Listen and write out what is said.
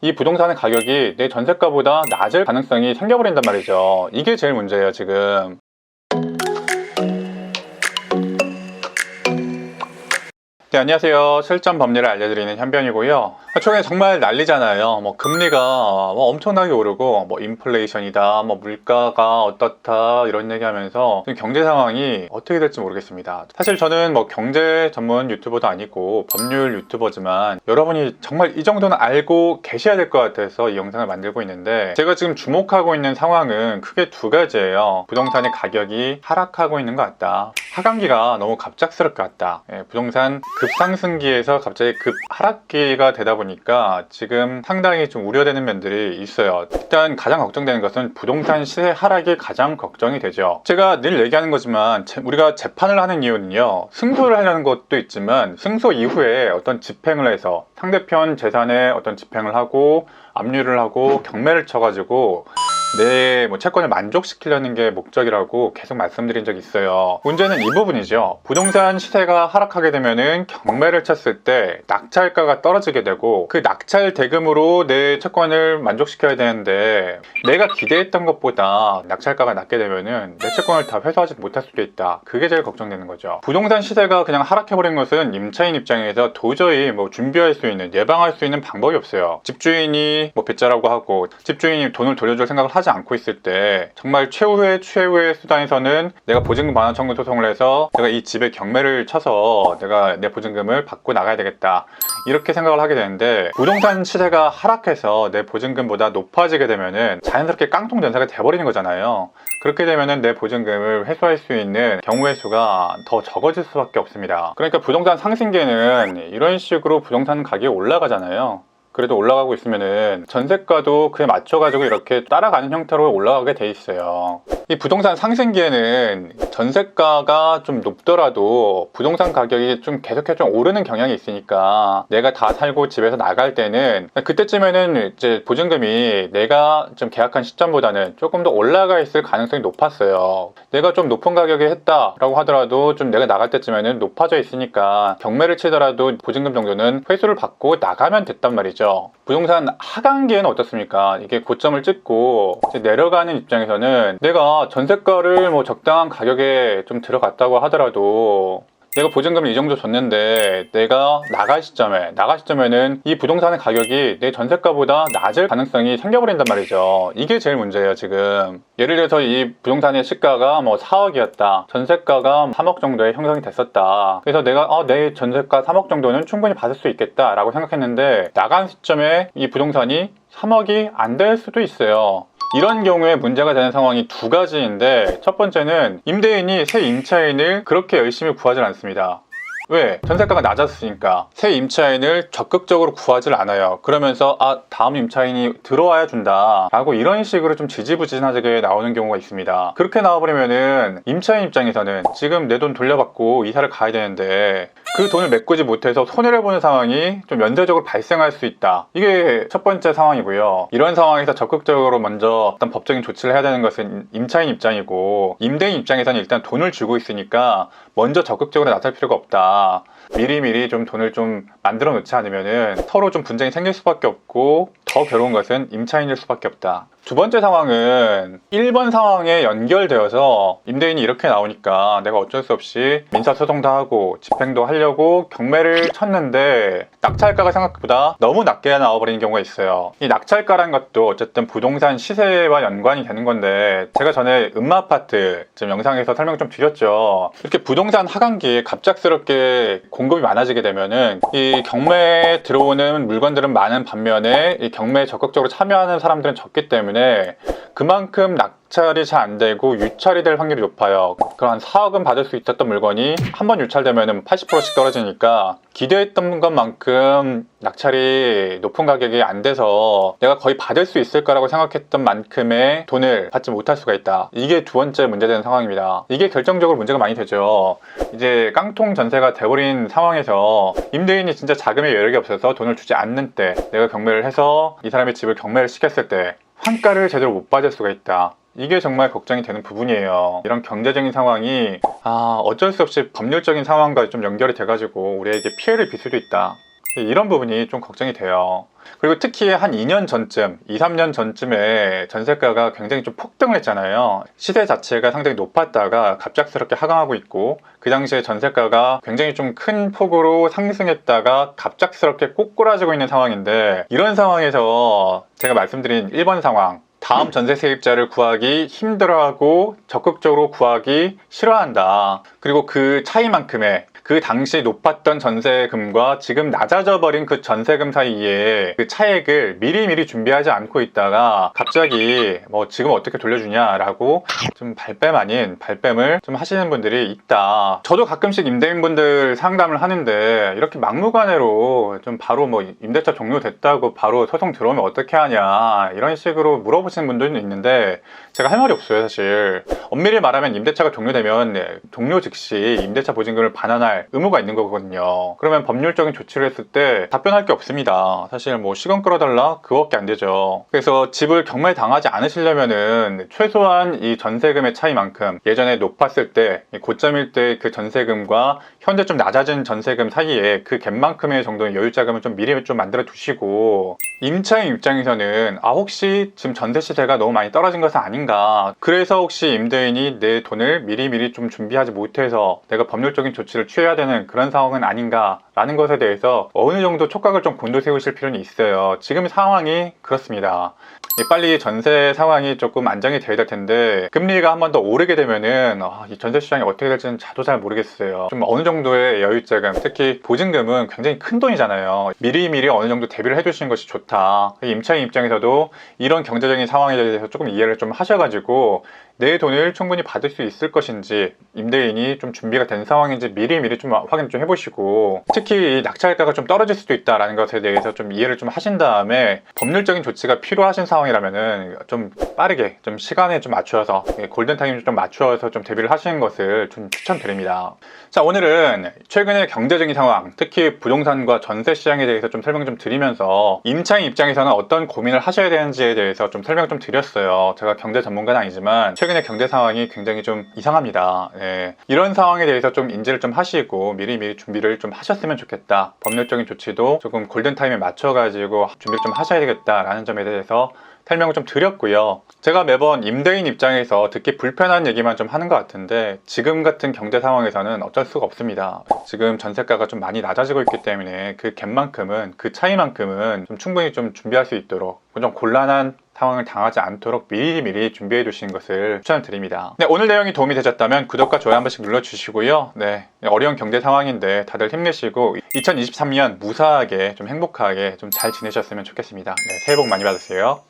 이 부동산의 가격이 내 전세가보다 낮을 가능성이 생겨버린단 말이죠. 이게 제일 문제예요, 지금. 네, 안녕하세요. 실전 법리를 알려드리는 현변이고요. 최근에 정말 난리잖아요. 금리가 엄청나게 오르고, 인플레이션이다, 물가가 어떻다, 이런 얘기하면서 경제 상황이 어떻게 될지 모르겠습니다. 사실 저는 경제 전문 유튜버도 아니고 법률 유튜버지만 여러분이 정말 이 정도는 알고 계셔야 될 것 같아서 이 영상을 만들고 있는데, 제가 지금 주목하고 있는 상황은 크게 두 가지예요. 부동산의 가격이 하락하고 있는 것 같다. 하강기가 너무 갑작스럽게 왔다. 부동산 급상승기에서 갑자기 급하락기가 되다 보니까 지금 상당히 좀 우려되는 면들이 있어요. 일단 가장 걱정되는 것은 부동산 시세 하락이 가장 걱정이 되죠. 제가 늘 얘기하는 거지만 우리가 재판을 하는 이유는요, 승소를 하려는 것도 있지만 승소 이후에 어떤 집행을 해서 상대편 재산에 어떤 집행을 하고 압류를 하고 경매를 쳐가지고 내 채권을 만족시키려는 게 목적이라고 계속 말씀드린 적이 있어요. 문제는 이 부분이죠. 부동산 시세가 하락하게 되면은 경매를 쳤을 때 낙찰가가 떨어지게 되고, 그 낙찰 대금으로 내 채권을 만족시켜야 되는데 내가 기대했던 것보다 낙찰가가 낮게 되면은 내 채권을 다 회수하지 못할 수도 있다. 그게 제일 걱정되는 거죠. 부동산 시세가 그냥 하락해버린 것은 임차인 입장에서 도저히 준비할 수 있는, 예방할 수 있는 방법이 없어요. 집주인이 빚자라고 하고 집주인이 돈을 돌려줄 생각을 하지 않고 있을 때 정말 최후의 수단에서는 내가 보증금 반환 청구 소송을 해서 내가 이 집에 경매를 쳐서 내가 내 보증금을 받고 나가야 되겠다, 이렇게 생각을 하게 되는데, 부동산 시세가 하락해서 내 보증금보다 높아지게 되면은 자연스럽게 깡통 전세가 돼버리는 거잖아요. 그렇게 되면은 내 보증금을 회수할 수 있는 경우의 수가 더 적어질 수밖에 없습니다. 그러니까 부동산 상승기에는 이런 식으로 부동산 가격이 올라가잖아요. 그래도 올라가고 있으면은 전세가도 그에 맞춰가지고 이렇게 따라가는 형태로 올라가게 돼 있어요. 이 부동산 상승기에는 전세가가 좀 높더라도 부동산 가격이 좀 계속해서 좀 오르는 경향이 있으니까, 내가 다 살고 집에서 나갈 때는 그때쯤에는 이제 보증금이 내가 좀 계약한 시점보다는 조금 더 올라가 있을 가능성이 높았어요. 내가 좀 높은 가격에 했다라고 하더라도 좀 내가 나갈 때쯤에는 높아져 있으니까 경매를 치더라도 보증금 정도는 회수를 받고 나가면 됐단 말이죠. 부동산 하강기에는 어떻습니까? 이게 고점을 찍고 이제 내려가는 입장에서는 내가 전세가를 적당한 가격에 좀 들어갔다고 하더라도 내가 보증금을 이 정도 줬는데 내가 나갈 시점에는 이 부동산의 가격이 내 전세가보다 낮을 가능성이 생겨버린단 말이죠. 이게 제일 문제예요, 지금. 예를 들어서 이 부동산의 시가가 4억이었다. 전세가가 3억 정도에 형성이 됐었다. 그래서 내가 내 전세가 3억 정도는 충분히 받을 수 있겠다 라고 생각했는데, 나간 시점에 이 부동산이 3억이 안 될 수도 있어요. 이런 경우에 문제가 되는 상황이 두 가지인데, 첫 번째는 임대인이 새 임차인을 그렇게 열심히 구하지 않습니다. 왜? 전세가가 낮았으니까 새 임차인을 적극적으로 구하질 않아요. 그러면서 다음 임차인이 들어와야 준다 라고 이런 식으로 좀 지지부진하게 나오는 경우가 있습니다. 그렇게 나와버리면은 임차인 입장에서는 지금 내 돈 돌려받고 이사를 가야 되는데 그 돈을 메꾸지 못해서 손해를 보는 상황이 좀 연쇄적으로 발생할 수 있다. 이게 첫 번째 상황이고요. 이런 상황에서 적극적으로 먼저 어떤 법적인 조치를 해야 되는 것은 임차인 입장이고, 임대인 입장에서는 일단 돈을 주고 있으니까 먼저 적극적으로 나설 필요가 없다. 미리미리 좀 돈을 좀 만들어 놓지 않으면은 서로 좀 분쟁이 생길 수밖에 없고, 더 괴로운 것은 임차인일 수밖에 없다. 두 번째 상황은 1번 상황에 연결되어서 임대인이 이렇게 나오니까 내가 어쩔 수 없이 민사소송도 하고 집행도 하려고 경매를 쳤는데 낙찰가가 생각보다 너무 낮게 나와버리는 경우가 있어요. 이 낙찰가라는 것도 어쨌든 부동산 시세와 연관이 되는 건데, 제가 전에 음마아파트 지금 영상에서 설명 좀 드렸죠. 이렇게 부동산 하강기에 갑작스럽게 공급이 많아지게 되면은 이 경매에 들어오는 물건들은 많은 반면에 이 경매에 적극적으로 참여하는 사람들은 적기 때문에 그만큼 낙찰이 잘 안 되고 유찰이 될 확률이 높아요. 그런 4억은 받을 수 있었던 물건이 한번 유찰되면 80%씩 떨어지니까 기대했던 것만큼 낙찰이 높은 가격이 안 돼서 내가 거의 받을 수 있을 거라고 생각했던 만큼의 돈을 받지 못할 수가 있다. 이게 두 번째 문제되는 상황입니다. 이게 결정적으로 문제가 많이 되죠. 이제 깡통 전세가 돼버린 상황에서 임대인이 진짜 자금의 여력이 없어서 돈을 주지 않는 때, 내가 경매를 해서 이 사람의 집을 경매를 시켰을 때 환가를 제대로 못 받을 수가 있다. 이게 정말 걱정이 되는 부분이에요. 이런 경제적인 상황이 어쩔 수 없이 법률적인 상황과 좀 연결이 돼가지고 우리에게 피해를 줄 수도 있다. 이런 부분이 좀 걱정이 돼요. 그리고 특히 한 2년 전쯤, 2, 3년 전쯤에 전세가가 굉장히 좀 폭등을 했잖아요. 시세 자체가 상당히 높았다가 갑작스럽게 하강하고 있고, 그 당시에 전세가가 굉장히 좀 큰 폭으로 상승했다가 갑작스럽게 꼬꾸라지고 있는 상황인데, 이런 상황에서 제가 말씀드린 1번 상황, 다음 전세 세입자를 구하기 힘들어하고 적극적으로 구하기 싫어한다. 그리고 그 차이만큼의 그 당시 높았던 전세금과 지금 낮아져 버린 그 전세금 사이에 그 차액을 미리미리 준비하지 않고 있다가 갑자기 뭐 지금 어떻게 돌려주냐라고 좀 발뺌 아닌 발뺌을 좀 하시는 분들이 있다. 저도 가끔씩 임대인분들 상담을 하는데 이렇게 막무가내로 좀 바로 뭐 임대차 종료됐다고 바로 소송 들어오면 어떻게 하냐 이런 식으로 물어보시는 분들도 있는데 제가 할 말이 없어요. 사실 엄밀히 말하면 임대차가 종료되면 종료 즉시 임대차 보증금을 반환할 의무가 있는 거거든요. 그러면 법률적인 조치를 했을 때 답변할 게 없습니다. 사실 뭐 시간 끌어달라 그거밖에 안 되죠. 그래서 집을 경매 당하지 않으시려면은 최소한 이 전세금의 차이만큼 예전에 높았을 때 고점일 때 그 전세금과 현재 좀 낮아진 전세금 사이에 그 갭만큼의 정도의 여유 자금을 좀 미리 좀 만들어 두시고, 임차인 입장에서는 혹시 지금 전세 시세가 너무 많이 떨어진 것은 아닌가, 그래서 혹시 임대인이 내 돈을 미리미리 좀 준비하지 못해서 내가 법률적인 조치를 취해야 되는 그런 상황은 아닌가 라는 것에 대해서 어느 정도 촉각을 좀 곤두세우실 필요는 있어요. 지금 상황이 그렇습니다. 빨리 전세 상황이 조금 안정이 돼야 될 텐데 금리가 한 번 더 오르게 되면은 이 전세 시장이 어떻게 될지는 저도 잘 모르겠어요. 좀 어느 정도의 여유자금, 특히 보증금은 굉장히 큰 돈이잖아요. 미리미리 어느 정도 대비를 해두시는 것이 좋다. 임차인 입장에서도 이런 경제적인 상황에 대해서 조금 이해를 좀 하셔가지고 내 돈을 충분히 받을 수 있을 것인지, 임대인이 좀 준비가 된 상황인지 미리미리 좀 확인 좀 해보시고, 특히 낙찰가가 좀 떨어질 수도 있다는 것에 대해서 좀 이해를 좀 하신 다음에 법률적인 조치가 필요하신 상황이라면은 좀 빠르게 좀 시간에 좀 맞추어서 골든타임을 좀 맞추어서 좀 대비를 하시는 것을 좀 추천드립니다. 자, 오늘은 최근의 경제적인 상황, 특히 부동산과 전세 시장에 대해서 좀 설명 좀 드리면서 임차인 입장에서는 어떤 고민을 하셔야 되는지에 대해서 좀 설명 좀 드렸어요. 제가 경제 전문가는 아니지만 최근의 경제 상황이 굉장히 좀 이상합니다. 이런 상황에 대해서 좀 인지를 좀 하시고 미리미리 준비를 좀 하셨으면 좋겠다. 법률적인 조치도 조금 골든타임에 맞춰가지고 준비를 좀 하셔야 되겠다라는 점에 대해서 설명을 좀 드렸고요. 제가 매번 임대인 입장에서 듣기 불편한 얘기만 좀 하는 것 같은데 지금 같은 경제 상황에서는 어쩔 수가 없습니다. 지금 전세가가 좀 많이 낮아지고 있기 때문에 그 갭만큼은, 그 차이만큼은 좀 충분히 좀 준비할 수 있도록, 좀 곤란한 상황을 당하지 않도록 미리미리 준비해 두시는 것을 추천드립니다. 오늘 내용이 도움이 되셨다면 구독과 좋아요 한 번씩 눌러주시고요. 어려운 경제 상황인데 다들 힘내시고 2023년 무사하게 좀 행복하게 좀 잘 지내셨으면 좋겠습니다. 새해 복 많이 받으세요.